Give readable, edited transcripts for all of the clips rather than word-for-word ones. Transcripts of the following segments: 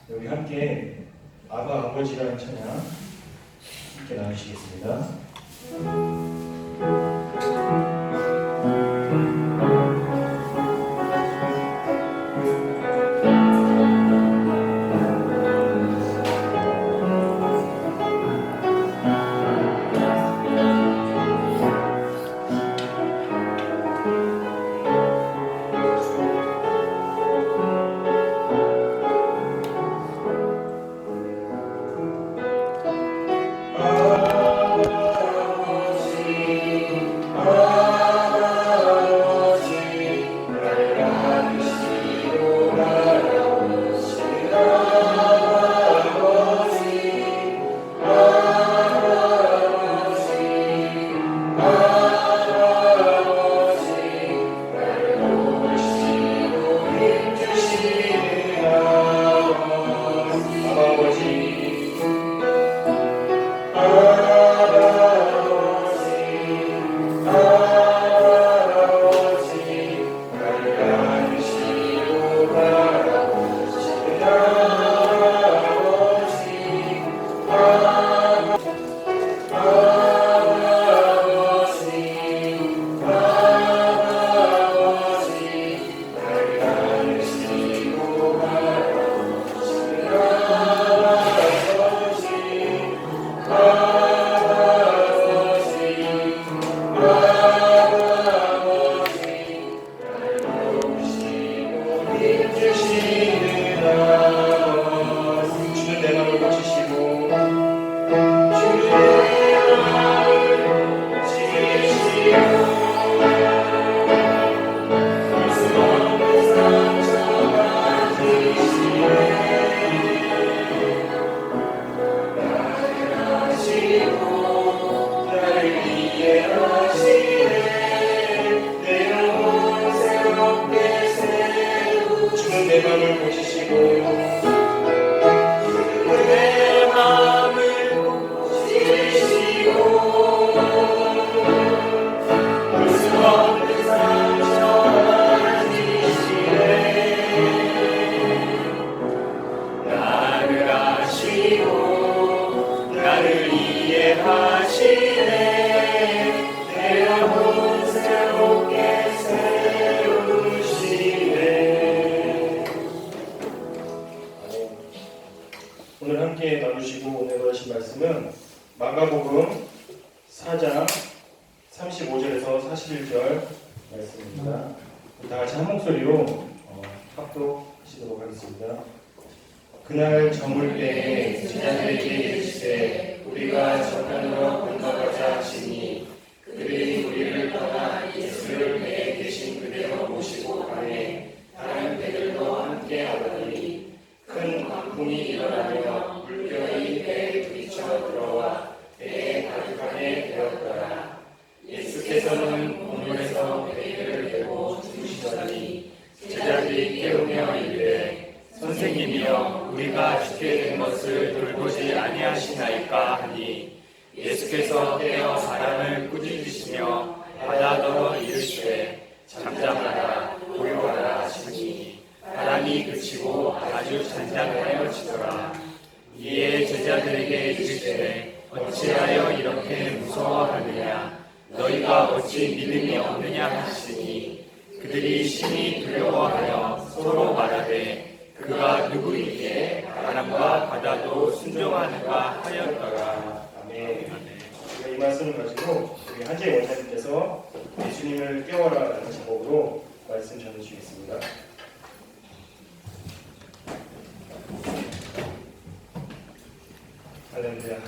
우리 함께 아바 아버지라는 찬양 함께 나누시겠습니다. 내 맘을 보시시고 내 맘을 보시시고 볼 수 없는 상처 지시네 나를 아시고 나를 이해하시네 내 영혼 새롭게 오늘 함께 나누시고 오늘 하신 말씀은 마가복음 4장 35절에서 41절 말씀입니다. 다 같이 한 목소리로 합독하시도록 하겠습니다. 그날 저물 때에 제자들에게 이르시되 우리가 저편으로 건너가자 하시니 그들이 우리를 떠나 예수를 배에 계신 그대로 모시고 가매 다른 배들도 함께 하더니 큰 광풍이 일어나며 물결이 배에 부딪혀 들어와 배에 가득하게 되었더라. 예수께서는 본문에서 배를 메고 주무시더니 제자들이 깨우며 이르되 선생님이여 우리가 죽게 된 것을 돌보지 아니하시나이까 하니 예수께서 깨어 사람을 꾸짖으시며 바다더러 이르시되 잠잠하라 고요하라 하시니 바람이 그치고 아주 잔잔하여지더라. 이에 제자들에게 이르시되 어찌하여 이렇게 무서워하느냐 너희가 어찌 믿음이 없느냐 하시니 그들이 심히 두려워하여 서로 말하되 그가 누구이기에 바람과 바다도 순종하는가 하였더라. 아멘. 이 말씀을 가지고 우리 한재 원사님께서 예수님을 깨워라라는 제목으로 말씀 전해주시겠습니다. 할렐루야.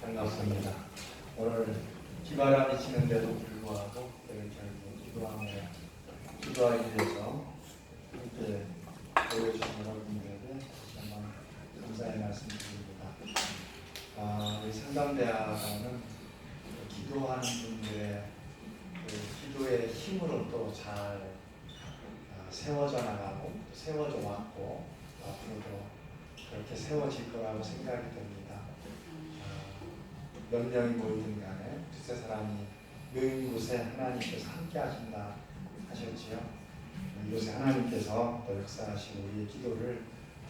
반갑습니다. 오늘 비바람이 치는데도 불구하고 이렇게 기도하기 위해서 함께 보여주신 여러분들에게 정말 감사의 말씀드립니다. 우리 상담대학원은 기도하는 분들의 기도의 힘으로 또 잘 세워져 나가고 세워져 왔고 앞으로도 그렇게 세워질 거라고 생각이 됩니다. 몇 명이 모이든 간에 두세 사람이 모인 곳에 하나님께서 함께 하신다 하셨지요. 이곳에 하나님께서 또 역사하시고 우리의 기도를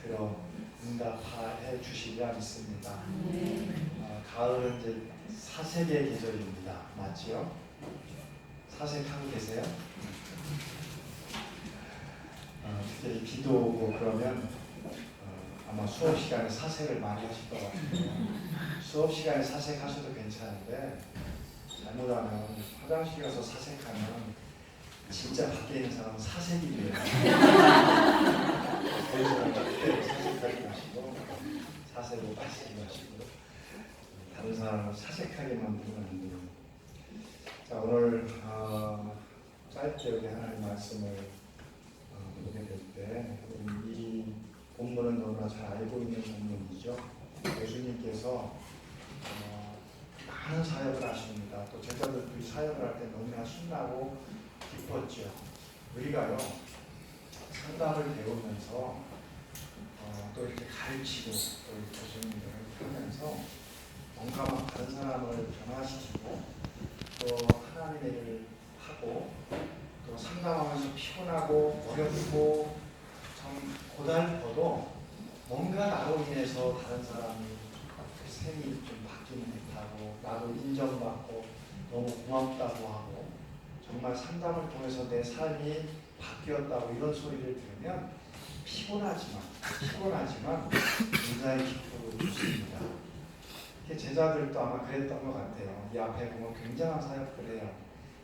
들어 응답해 주시리라 믿습니다. 가을은 이제 사색의 계절입니다. 맞지요? 사색하고 계세요? 특히 비도 오고 그러면 아마 수업 시간에 사색을 많이 하실 것 같아요. 수업 시간에 사색하셔도 괜찮은데 잘못하면 화장실 가서 사색하면 진짜 밖에 있는 사람은 사색이 돼요. 사색하지 마시고 사색으로 빠지지 마시고 다른 사람을 사색하게 만들면 안 돼요. 자, 오늘 짧게 우리 하나님 말씀을 보게 될 때 이 본문은 너무나 잘 알고 있는 본문이죠. 예수님께서 많은 사역을 하십니다. 또 제자들도 이 사역을 할 때 너무나 신나고 기뻤죠. 우리가요 상담을 배우면서 또 이렇게 가르치고 또 교수님들을 하면서 뭔가 막 다른 사람을 변화시키고 또 하나님의 일을 하고 또 상담하면서 피곤하고 어렵고 참 고달퍼도 뭔가 나로 인해서 다른 사람이 생이 좀 바뀌는 듯하고 나도 인정받고 너무 고맙다고 하고 정말 상담을 통해서 내 삶이 바뀌었다고 이런 소리를 들으면 피곤하지만 굉장히 기쁘고 좋습니다. 제자들도 아마 그랬던 것 같아요. 이 앞에 보면 굉장한 사역들 해요.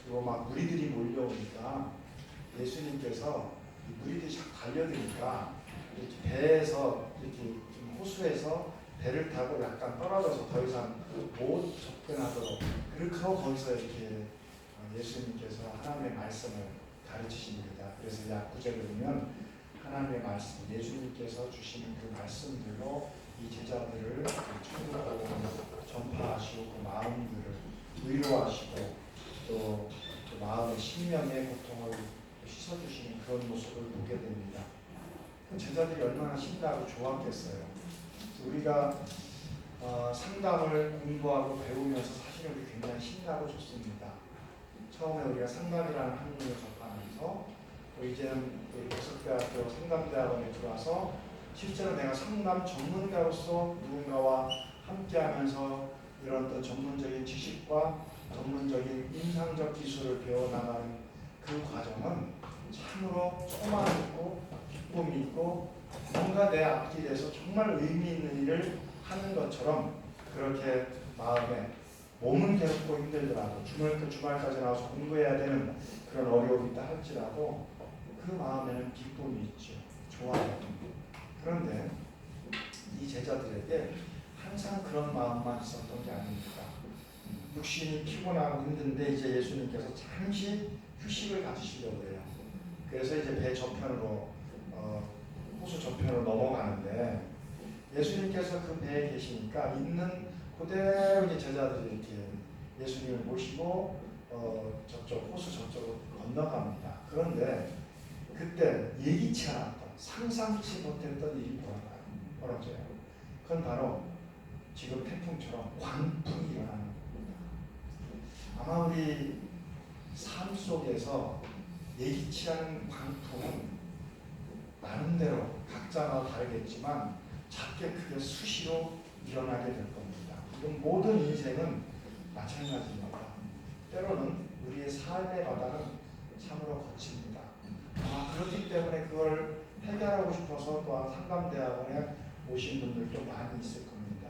그리고 막 무리들이 몰려오니까 예수님께서 무리들이 자꾸 달려드니까 이렇게 배에서 이렇게 좀 호수에서 배를 타고 약간 떨어져서 더 이상 못 접근하도록 그렇게 거기서 이렇게 예수님께서 하나님의 말씀을 가르치십니다. 그래서 약 9절을 보면 하나님의 말씀, 예수님께서 주시는 그 말씀들로 이 제자들을 천국으로 전파하시고 그 마음들을 위로하시고 또 그 마음의 심령의 고통을 씻어주시는 그런 모습을 보게 됩니다. 제자들이 얼마나 신나고 좋았겠어요. 우리가 상담을 공부하고 배우면서 사실은 우리 굉장히 신나고 좋습니다. 처음에 우리가 상담이라는 학문을 접하면서 또 이제는 고속대학교 상담대학원에 들어와서 실제로 내가 상담 전문가로서 누군가와 함께하면서 이런 어떤 전문적인 지식과 전문적인 임상적 기술을 배워나가는 그 과정은 참으로 소망 있고 기쁨이 있고 뭔가 내 앞길에서 정말 의미 있는 일을 하는 것처럼 그렇게 마음에 몸은 괴롭고 힘들더라도 주말까지 나와서 공부해야 되는 그런 어려움이 있다 할지라도 그 마음에는 기쁨이 있죠. 좋아요. 그런데 이 제자들에게 항상 그런 마음만 있었던 게 아닙니다. 육신이 피곤하고 힘든데 이제 예수님께서 잠시 휴식을 가지시려고 해요. 그래서 이제 배 저편으로 호수 저편으로 넘어가는데 예수님께서 그 배에 계시니까 있는 그대로 이제 제자들이 이렇게 예수님을 모시고 저쪽 호수 저쪽으로 건너갑니다. 그런데 그때 예기치 않았던 상상치 못했던 일이 벌어져요. 그건 바로 지금 태풍처럼 광풍이 일어나는 겁니다. 아마 우리 삶 속에서 예기치 않은 광풍은 나름대로 각자가 다르겠지만 작게 크게 수시로 일어나게 될 겁니다. 이건 모든 인생은 마찬가지입니다. 때로는 우리의 삶의 바다는 참으로 거칩니다. 아마 그렇기 때문에 그걸 해결하고 싶어서 또한 상담대학원에 오신 분들도 많이 있을 겁니다.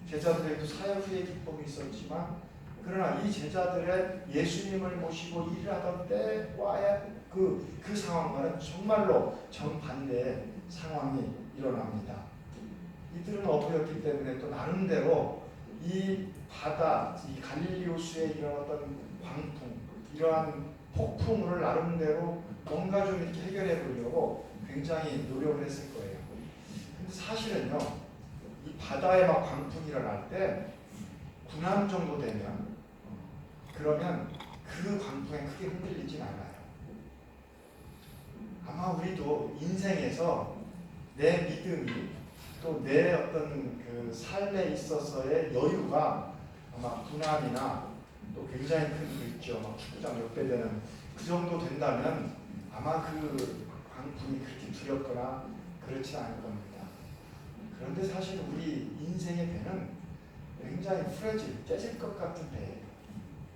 제자들에게도 사역 후에 기쁨이 있었지만 그러나 이 제자들의 예수님을 모시고 일을 하던 때와의 그 상황과는 정말로 정반대의 상황이 일어납니다. 이들은 어부였기 때문에 또 나름대로 이 바다, 이 갈릴리 호수에 일어났던 광풍, 이러한 폭풍을 나름대로 뭔가 좀 이렇게 해결해 보려고 굉장히 노력을 했을 거예요. 근데 사실은요, 이 바다에 막 광풍이 일어날 때 군함 정도 되면 그러면 그 광풍에 크게 흔들리진 않아요. 아마 우리도 인생에서 내 믿음이 또 내 어떤 그 삶에 있어서의 여유가 아마 군함이나 또 굉장히 큰 거 있죠. 막 축구장 몇 배 되는 그 정도 된다면 아마 그 광풍이 그렇게 두렵거나 그렇지 않을 겁니다. 그런데 사실 우리 인생의 배는 굉장히 풀어질, 깨질 것 같은 배예요.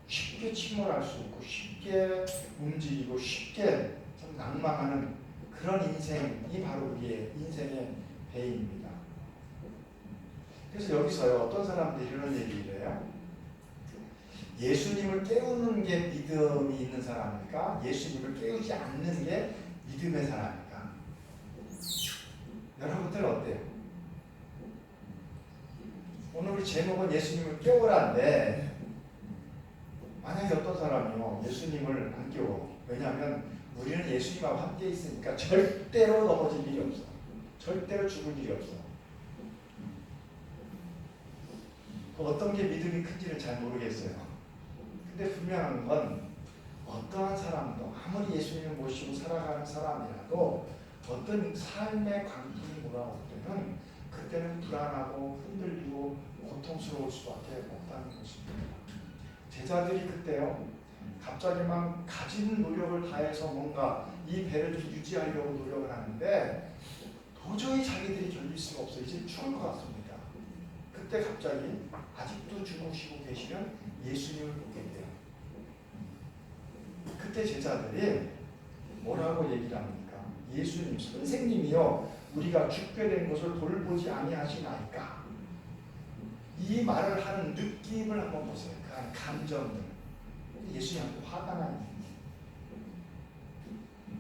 쉽게 침몰할 수 있고 쉽게 움직이고 쉽게 좀 낭망하는 그런 인생이 바로 우리의 인생의 배입니다. 그래서 여기서요, 어떤 사람들이 이런 얘기를 해요. 예수님을 깨우는 게 믿음이 있는 사람일까? 예수님을 깨우지 않는 게 믿음의 사람일까? 여러분들 어때요? 오늘 우리 제목은 예수님을 깨우라인데, 만약에 어떤 사람이요 예수님을 안 깨워. 왜냐하면 우리는 예수님하고 함께 있으니까 절대로 넘어질 일이 없어. 절대로 죽을 일이 없어. 어떤 게 믿음이 큰지를 잘 모르겠어요. 근데 분명한 건 어떠한 사람도 아무리 예수님을 모시고 살아가는 사람이라도 어떤 삶의 광풍이 몰아올 때는 그때는 불안하고 흔들리고 고통스러울 수밖에 없다는 것입니다. 제자들이 그때요 갑자기 막 가진 노력을 다해서 뭔가 이 배를 유지하려고 노력을 하는데 도저히 자기들이 견딜 수가 없어요. 이제 죽을 것 같습니다. 그때 갑자기 아직도 주무시고 계시면 예수님을 보게 돼요. 그때 제자들이 뭐라고 얘기를 합니까? 예수님, 선생님이요 우리가 죽게 된 것을 돌보지 아니하시나이까? 이 말을 하는 느낌을 한번 보세요. 그 감정들. 예수님한테 화가 나는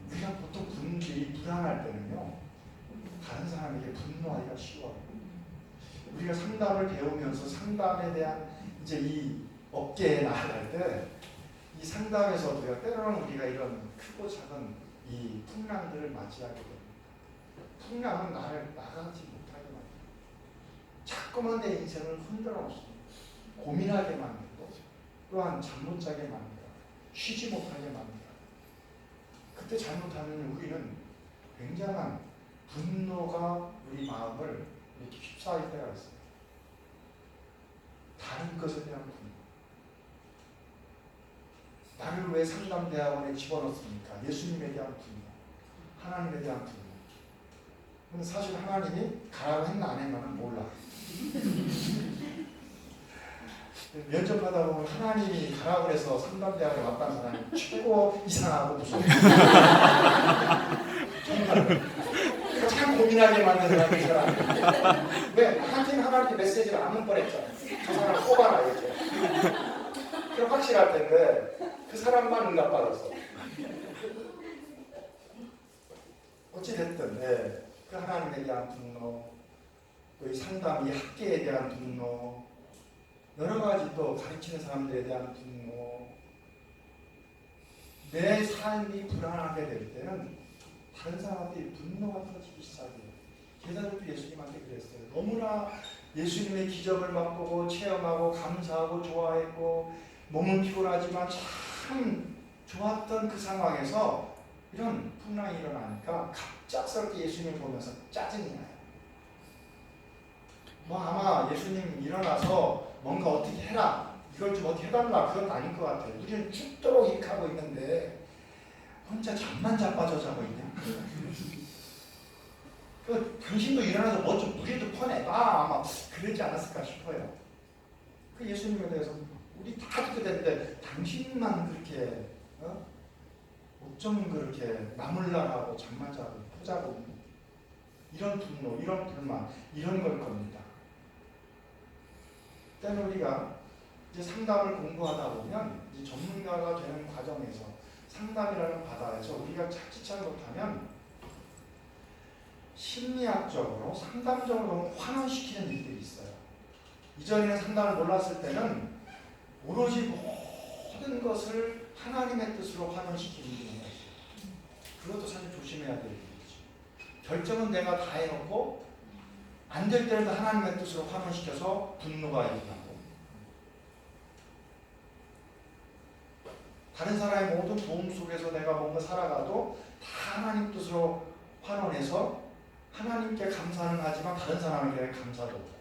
우리가 보통 분들이 불안할 때는요 다른 사람에게 분노하기가 쉬워요. 우리가 상담을 배우면서 상담에 대한 이제 이 업계에 나아갈 때 이 상담에서도요 때로는 우리가 이런 크고 작은 이 풍랑들을 맞이하게 됩니다. 풍랑은 나를 나가지 못하게 만들고 자꾸만 내 인생을 흔들어 놓습니다. 고민하게 만들고 또한 잠 못 자게 만들어 쉬지 못하게 만들어. 그때 잘못하면 우리는 굉장한 분노가 우리 마음을 이렇게 휩싸일 때가 있어요. 다른 것에 대한 분노. 나를 왜 상담대학원에 집어넣습니까? 예수님에 대한 분노, 하나님에 대한 분노. 근데 사실 하나님이 가라고 했나 안 했나는 몰라. 면접하다 보면 하나님이 가라고 해서 상담대학에 왔다는 사람이 최고 이상하고 무서워. 가장 고민하게 만든 사람이 이 사람이에요. 왜? 한팀 하나님께 메시지를 안 뻔했잖아요. 저 사람 뽑아라 이렇게. 그럼 확실할 텐데 그 사람만 응답받았어. 어찌됐든 그 하나님에 대한 분노, 또 이 상담, 이 학계에 대한 분노, 여러 가지 또 가르치는 사람들에 대한 분노, 내 삶이 불안하게 될 때는 다른 사람한테 분노가 터지기 시작해요. 제자들도 예수님한테 그랬어요. 너무나 예수님의 기적을 맛보고 체험하고 감사하고 좋아했고 몸은 피곤하지만 참 좋았던 그 상황에서 이런 풍랑이 일어나니까 갑작스럽게 예수님 보면서 짜증이 나요. 뭐 아마 예수님 일어나서 뭔가 어떻게 해라, 이걸 좀 어떻게 해달라, 그건 아닌 것 같아요. 우리는 죽도록 이렇게 하고 있는데 혼자 잠만 자빠져 자고 있냐? 당신도 일어나서 뭐 좀 우리도 퍼내봐, 아마 그러지 않았을까 싶어요. 그 예수님에 대해서 우리 다 듣게 되는데 당신만 그렇게 어쩜 그렇게 나물나라하고 잠만 자고 포자고 이런 분노, 이런 불만, 이런 걸 겁니다. 때는 우리가 이제 상담을 공부하다 보면 이제 전문가가 되는 과정에서 상담이라는 바다에서 우리가 자칫 잘못하면 심리학적으로 상담적으로 너무 환원시키는 일들이 있어요. 이전에는 상담을 몰랐을 때는 오로지 모든 것을 하나님의 뜻으로 환원시키는 일이 있어요. 그것도 사실 조심해야 될 일이죠. 결정은 내가 다 해놓고 안 될 때는 하나님의 뜻으로 환원시켜서 분노가 일어나고 다른 사람의 모든 도움 속에서 내가 뭔가 살아가도 다 하나님 뜻으로 환원해서 하나님께 감사는 하지만 다른 사람에게 감사도 없고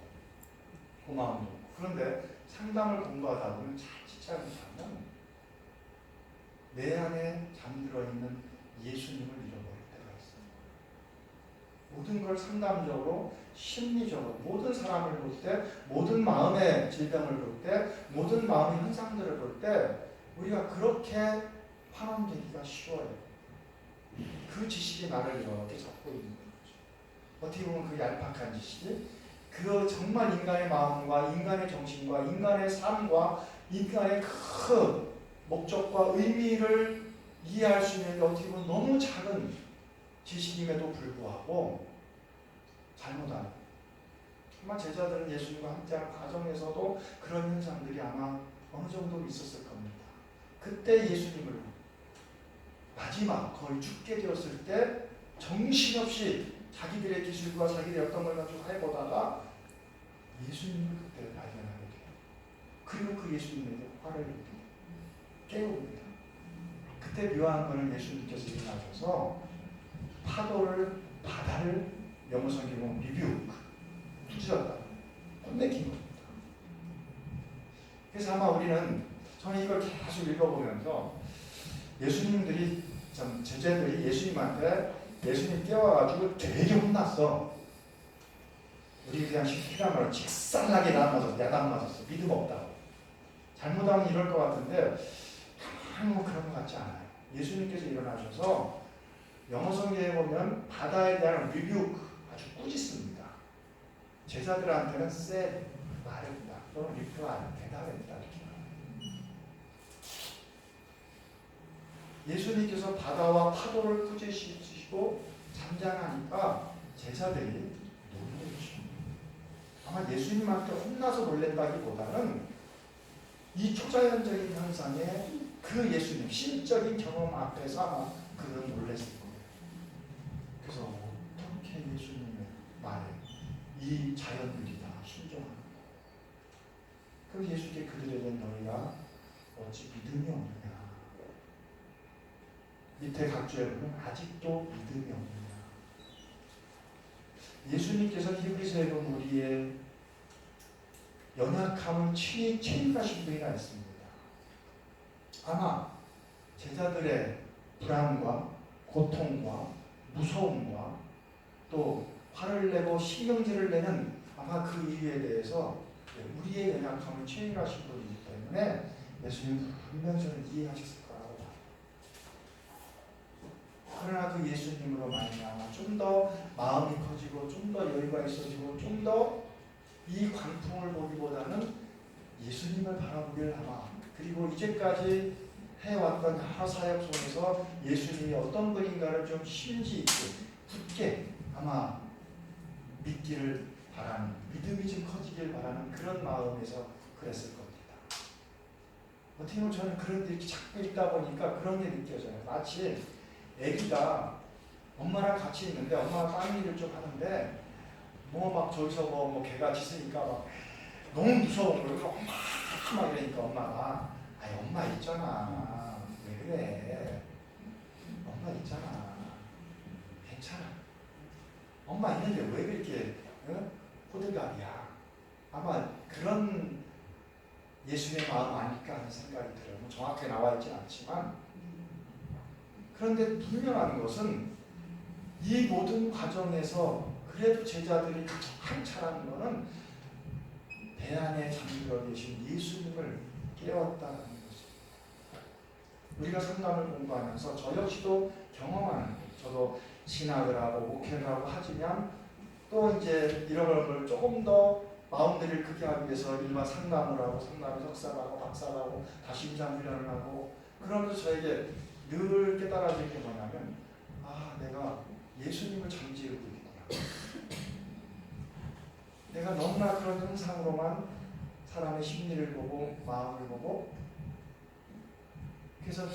고마움도 없고. 그런데 상담을 공부하다 보면 자칫 잘못하면 내 안에 잠들어 있는 예수님을 잃어버릴 때가 있어요. 모든 걸 상담적으로 심리적으로 모든 사람을 볼 때, 모든 마음의 질병을 볼 때, 모든 마음의 현상들을 볼 때 우리가 그렇게 환원되기가 쉬워요. 그 지식이 나를 이렇게 잡고 있는 거죠. 어떻게 보면 그 얄팍한 지식이 그 정말 인간의 마음과 인간의 정신과 인간의 삶과 인간의 큰 목적과 의미를 이해할 수 있는 어떻게 보면 너무 작은 지식임에도 불구하고 잘못하는 아마 제자들은 예수님과 함께하는 과정에서도 그런 현상들이 아마 어느 정도 있었을 겁니다. 그때 예수님을 마지막 거의 죽게 되었을 때 정신없이 자기들의 기술과 자기들의 어떤 걸 가지고 해보다가 예수님을 그때 발견하게 돼요. 그리고 그 예수님에게 화를 깨웁니다. 그때 묘한 거는 예수님께서 일어나셔서 바다를 영어 성경은 리뷰 두드렸다. 혼내킨 겁니다. 그래서 아마 저는 이걸 계속 읽어보면서 예수님들이 제자들이 예수님 깨워가지고 되게 혼났어. 우리 그냥 쉽게 말하면 직살나게 야단 맞았어. 믿음 없다고. 잘못하면 이럴 것 같은데 뭐 그런 것 같지 않아요. 예수님께서 일어나셔서 영어 성경에 보면 바다에 대한 리뷰 아주 꾸짖습니다. 제자들한테는 말했다 또는 리플라이 대답했다 이렇게 말합니다. 예수님께서 바다와 파도를 꾸짖으시고 잠잠하니까 제자들이 놀라죠. 아마 예수님한테 혼나서 놀란다기보다는 이 초자연적인 현상에 그 예수님 신적인 경험 앞에서 아마 그들은 놀랐을 거예요. 그래서 어떻게 예수님의 말에 이 자연들이 다 순종합니다. 그럼 예수께 그들에게 너희가 어찌 믿음이 없느냐. 밑에 각주에 보면 아직도 믿음이 없느냐. 예수님께서 히브리서에 보면 우리의 연약함을 체험하신 분이라 했습니다. 아마 제자들의 불안과 고통과 무서움과 또 화를 내고 신경질을 내는 아마 그 이유에 대해서 우리의 연약함을 체험하신 분이기 때문에 예수님 분명히 이해하셨을 거라고 봐요. 그러나 그 예수님으로 말미암아 좀 더 마음이 커지고 좀 더 여유가 있어지고 좀 더 이 광풍을 보기보다는 예수님을 바라보길 아마 그리고 이제까지 해왔던 여러 사역 속에서 예수님이 어떤 분인가를 좀 심지 있게 굳게 아마 믿기를 바라는 믿음이 좀 커지길 바라는 그런 마음에서 그랬을 겁니다. 어떻게 보면 저는 그런 데 이렇게 자꾸 있다 보니까 그런 게 느껴져요. 마치 아기가 엄마랑 같이 있는데 엄마가 다른 일을 좀 하는데 막 저기서 개가 짖으니까 막 너무 무서운 거예요. 엄마 막 이러니까 엄마가 아니 엄마 있잖아. 왜 그래? 엄마 있잖아. 괜찮아. 엄마 있는데 왜 그렇게 호들갑이야? 아마 그런 예수의 마음 아닐까 하는 생각이 들어요. 정확하게 나와 있진 않지만 그런데 분명한 것은 이 모든 과정에서 그래도 제자들이 가장 잘하는 것은 배 안에 잠들어 계신 예수님을 깨웠다는 것입니다. 우리가 성경을 공부하면서 저 역시도 경험하는 거예요. 저도 신학을 하고 목회를 하고 하지만 또 이제 이런 걸 조금 더 마음들을 크게 하기 위해서 일반 상담을 하고 상담을 석사를 하고 박사를 하고 다시 임상훈련을 하고 그러면서 저에게 늘 깨달아질 게 뭐냐면 내가 예수님을 잠재우고 있구나. 내가 너무나 그런 형상으로만 사람의 심리를 보고 마음을 보고 그래서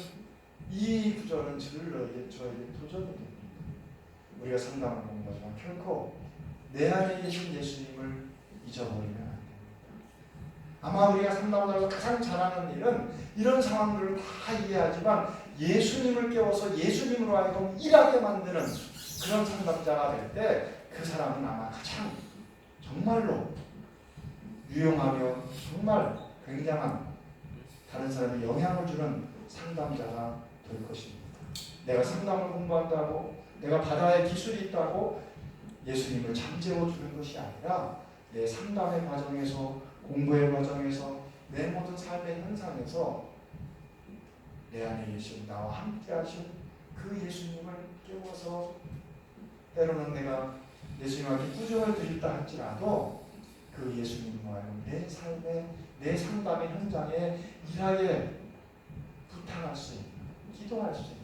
이 구절은 저에게 도전이 됩니다. 우리가 상담을 공부하지만 결코 내 안에 계신 예수님을 잊어버리면 안 됩니다. 아마 우리가 상담을 하고 가장 잘하는 일은 이런 상황들을 다 이해하지만 예수님을 깨워서 예수님으로 하여금 일하게 만드는 그런 상담자가 될 때 그 사람은 아마 가장 정말로 유용하며 정말 굉장한 다른 사람에 영향을 주는 상담자가 될 것입니다. 내가 상담을 공부한다고 내가 바다에 기술이 있다고 예수님을 잠재워 주는 것이 아니라 내 상담의 과정에서, 공부의 과정에서, 내 모든 삶의 현상에서 내 안에 계신 나와 함께 하신 그 예수님을 깨워서, 때로는 내가 예수님한테 꾸중을 드린다 할지라도 그 예수님과 내 삶의, 내 상담의 현장에 일하게 부탁할 수 있는, 기도할 수 있는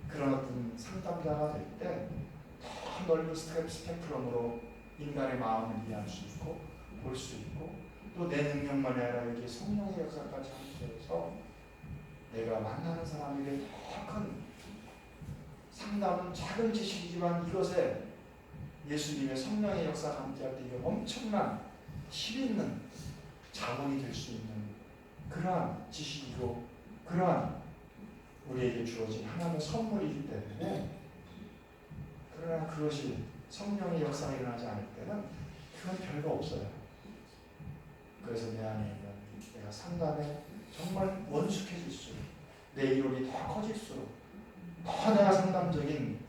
그런 어떤 상담자가 될 때 더 넓은 스펙트럼으로 인간의 마음을 이해할 수 있고 볼 수 있고, 또 내 능력만이 아니라 여기 성령의 역사까지 함께해서 내가 만나는 사람에게 더 큰 상담은 작은 지식이지만 이것에 예수님의 성령의 역사가 함께할 때 이게 엄청난 힘 있는 자원이 될 수 있는 그러한 지식이고 그러한 우리에게 주어진 하나님의 선물이기 때문에, 그러나 그것이 성령의 역사가 일어나지 않을 때는 그건 별거 없어요. 그래서 내 안에 있는 내가 상담에 정말 원숙해질수록, 내 이론이 더 커질수록, 더 내가 상담적인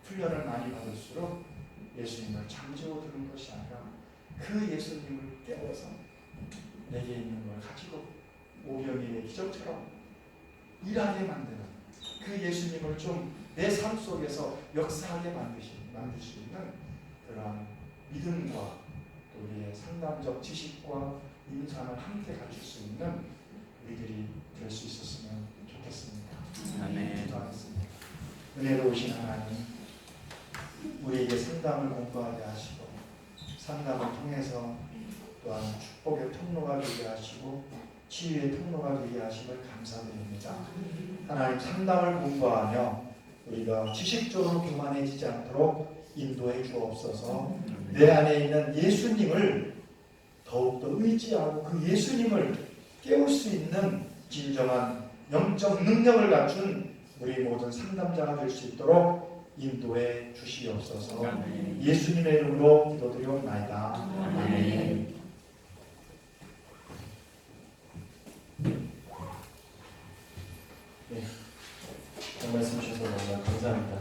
훈련을 많이 받을수록 예수님을 잠재워 두는 것이 아니라 그 예수님을 깨워서 내게 있는 걸 가지고 오병이의 기적처럼 일하게 만드는 그 예수님을 좀 내 삶 속에서 역사하게 만들 수 있는 그러한 믿음과 또 우리의 상담적 지식과 인상을 함께 갖출 수 있는 우리들이 될 수 있었으면 좋겠습니다. 아멘. 기도하겠습니다. 은혜로우신 하나님, 우리에게 상담을 공부하게 하시고 상담을 통해서 또한 축복의 통로가 되게 하시고 치유의 통로가 되게 하심을 감사드립니다. 하나님, 상담을 공부하며 우리가 지식적으로 교만해지지 않도록 인도해 주옵소서. 내 안에 있는 예수님을 더욱더 의지하고 그 예수님을 깨울 수 있는 진정한 영적 능력을 갖춘 우리 모든 상담자가 될 수 있도록 인도해 주시옵소서. 예수님의 이름으로 기도드리옵나이다. 아멘. 네, 말씀 주셔서 너무 감사합니다.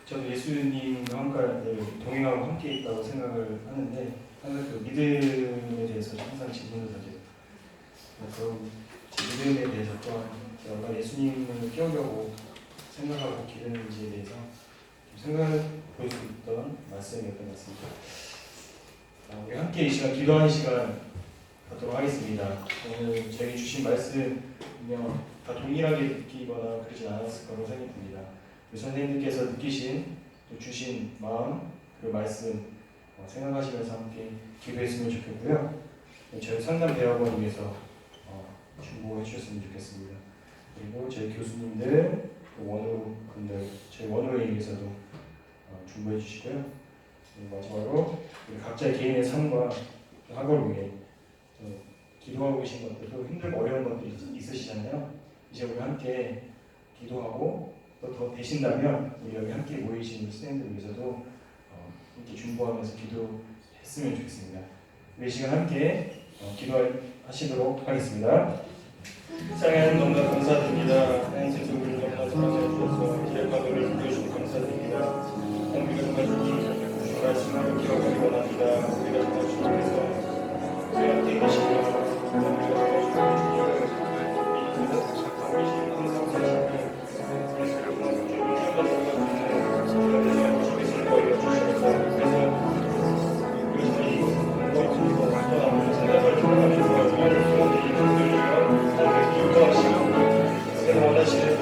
저도 예수님과 함께 동행하고 함께 있다고 생각을 하는데, 항상 그 믿음에 대해서 항상 질문을 던져요. 그럼 믿음에 대해서 또한 얼마나 예수님을 깨우려고 생각하고 기도했는지에 대해서 생각을 볼 수 있던 말씀이었던 것 같습니다. 우리 함께 이 시간 기도하는 시간 갖도록 하겠습니다. 오늘 저희 주신 말씀 다 동일하게 느끼거나 그러진 않았을 거라고 생각이 듭니다. 선생님께서 느끼신 또 주신 마음, 그 말씀 생각하시면서 함께 기도했으면 좋겠고요. 저희 상담 대학원 위해서 중보해 주셨으면 좋겠습니다. 그리고 저희 교수님들, 원우 분들, 저희 원우에 위해서도 중보해 주시고요. 마지막으로 각자의 개인의 삶과 학업을 위해 기도하고 계신 것들도 힘들고 어려운 것들이 있으시잖아요. 이제 우리 함께 기도하고 또 더 되신다면 우리 여기 함께 모이신 선생님들 위해서도 함께 중보하면서 기도했으면 좋겠습니다. 우리 시간 함께 기도하시도록 하겠습니다. 사랑하는 너무나 감사드립니다. 하나님 세상 우리를 너무나 사랑해 주셔서 이제과 너를 부여주셔서 감사드립니다. 우리가 정말 주신 말씀을 기억하기 원합니다. 우리가 정말 주님께서 우리 함께 계시고 원하시는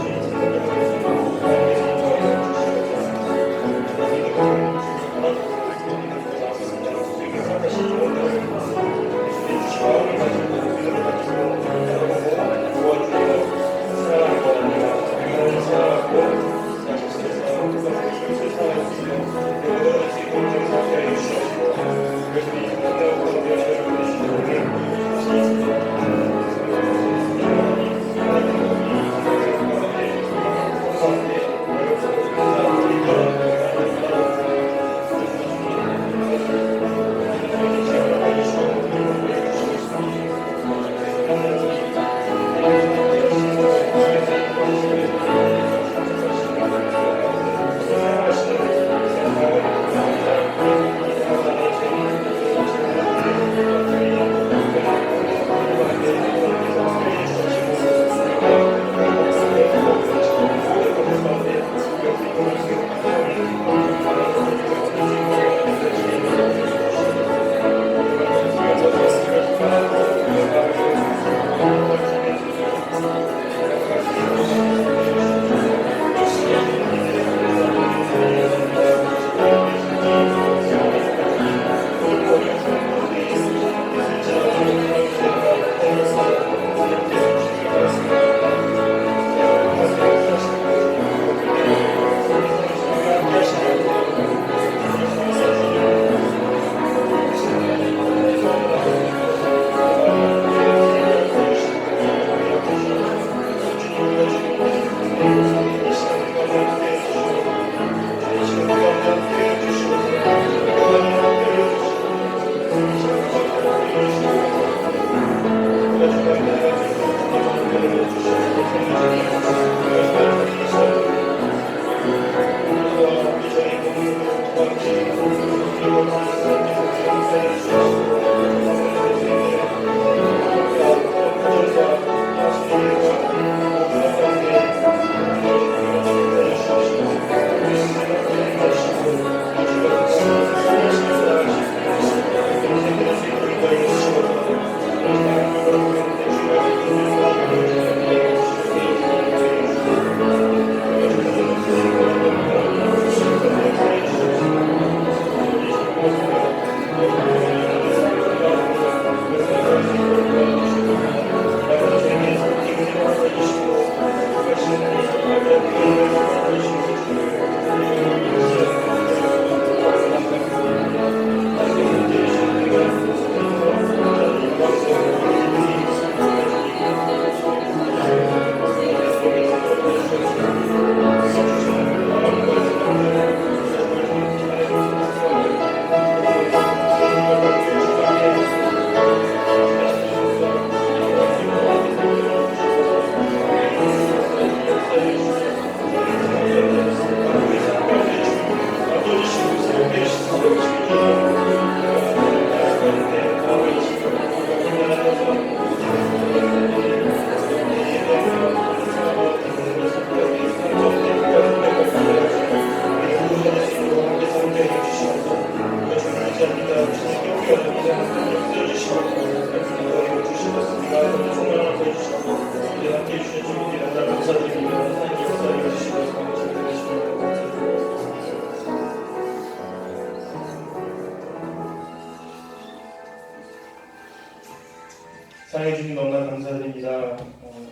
사랑해 주님 너무나 감사드립니다.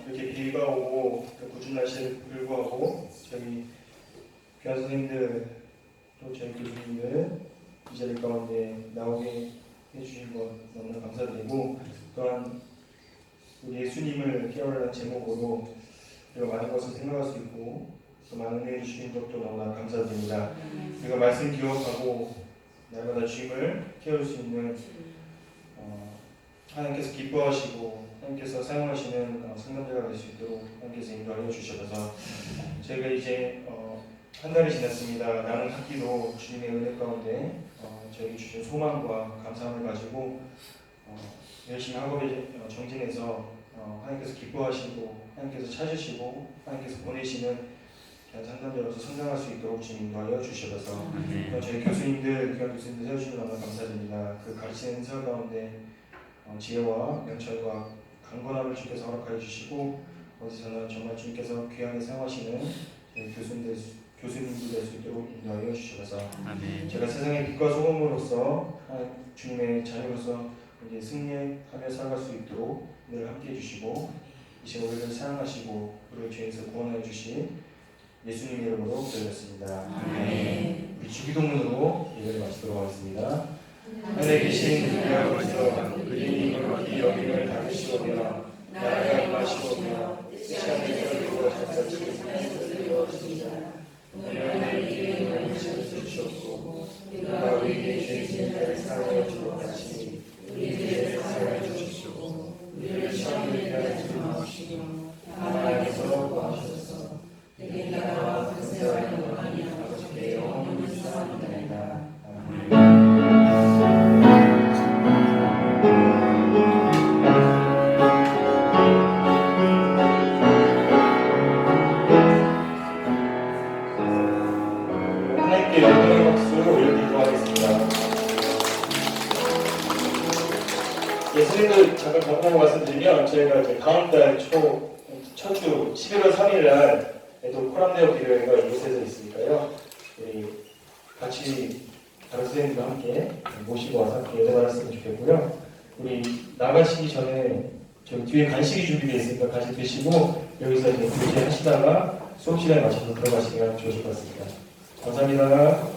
이렇게 비가 오고 또 궂은 날씨에 불구하고 저희 교환 선생님들 또 저희 교수님들 이 자리 가운데 나오게 해주신 것 너무나 감사드리고 또한 우리 예수님을 깨어라는 제목으로 우리가 많은 것을 생각할 수 있고 또 많은 은혜 주신 것도 너무나 감사드립니다. 우리가 말씀 기억하고 날마다 주님을 깨울 수 있는 하나님께서 기뻐하시고 하나님께서 사용하시는 상담자가 될 수 있도록 하나님께서 인도하여 주셔서 저희가 이제 한 달이 지났습니다. 남은 학기도 주님의 은혜 가운데 저에게 주신 소망과 감사함을 가지고 열심히 학업에 정진해서 하나님께서 기뻐하시고 하나님께서 찾으시고 하나님께서 보내시는 상담자로서 성장할 수 있도록 주님 인도하여 주셔서 저희 교수님들, 교양 교수님들 세워주시면 너무 감사드립니다. 그 가르치는 사역 가운데 지혜와 명철과 강건함을 주께서 허락하여 주시고 어디서나 정말 주님께서 귀하게 사용하시는 교수님들 될 수 있도록 인도하여 주셔서 제가 세상의 빛과 소금으로서 주님의 자녀로서 이제 승리하며 살아갈 수 있도록 늘 함께해 주시고 이제 우리를 사랑하시고 우리를 죄에서 구원하여 주신 예수님의 이름으로 기도했습니다. 우리 주기도문으로 예배를 마치도록 하겠습니다. 하늘에 계신 우리 아버지여 그 이름으로 이 여김을 닦으시오며 나라가 임하시오며 뜻이 하늘에서 같이 땅에서 이루어지이다. 오늘 내 길을 용서해 주시옵고 우리가 우리에게 죄 지은 자를 사하여 주옵 같이 우리에게 사하여 주시옵고 우리를 시험에 하지 마옵시며 다만 악에서 구하소서. 내게 나라와 권세와 영광이 아버지께 영원히 쌓아나이다. 아멘. 선생님들 잠깐 경고 말씀드리면 저희가 이제 다음 달 첫주 11월 3일 날 또 코람데오 기도회가 이곳에서 있으니까요. 우리 같이 다른 선생님과 함께 모시고 와서 함께 예배 받았으면 좋겠고요. 우리 나가시기 전에 저기 뒤에 간식이 준비되어 있으니까 간식 드시고 여기서 이제 교제 하시다가 수업 시간에 맞춰서 들어가시면 좋으실 것 같습니다. 감사합니다.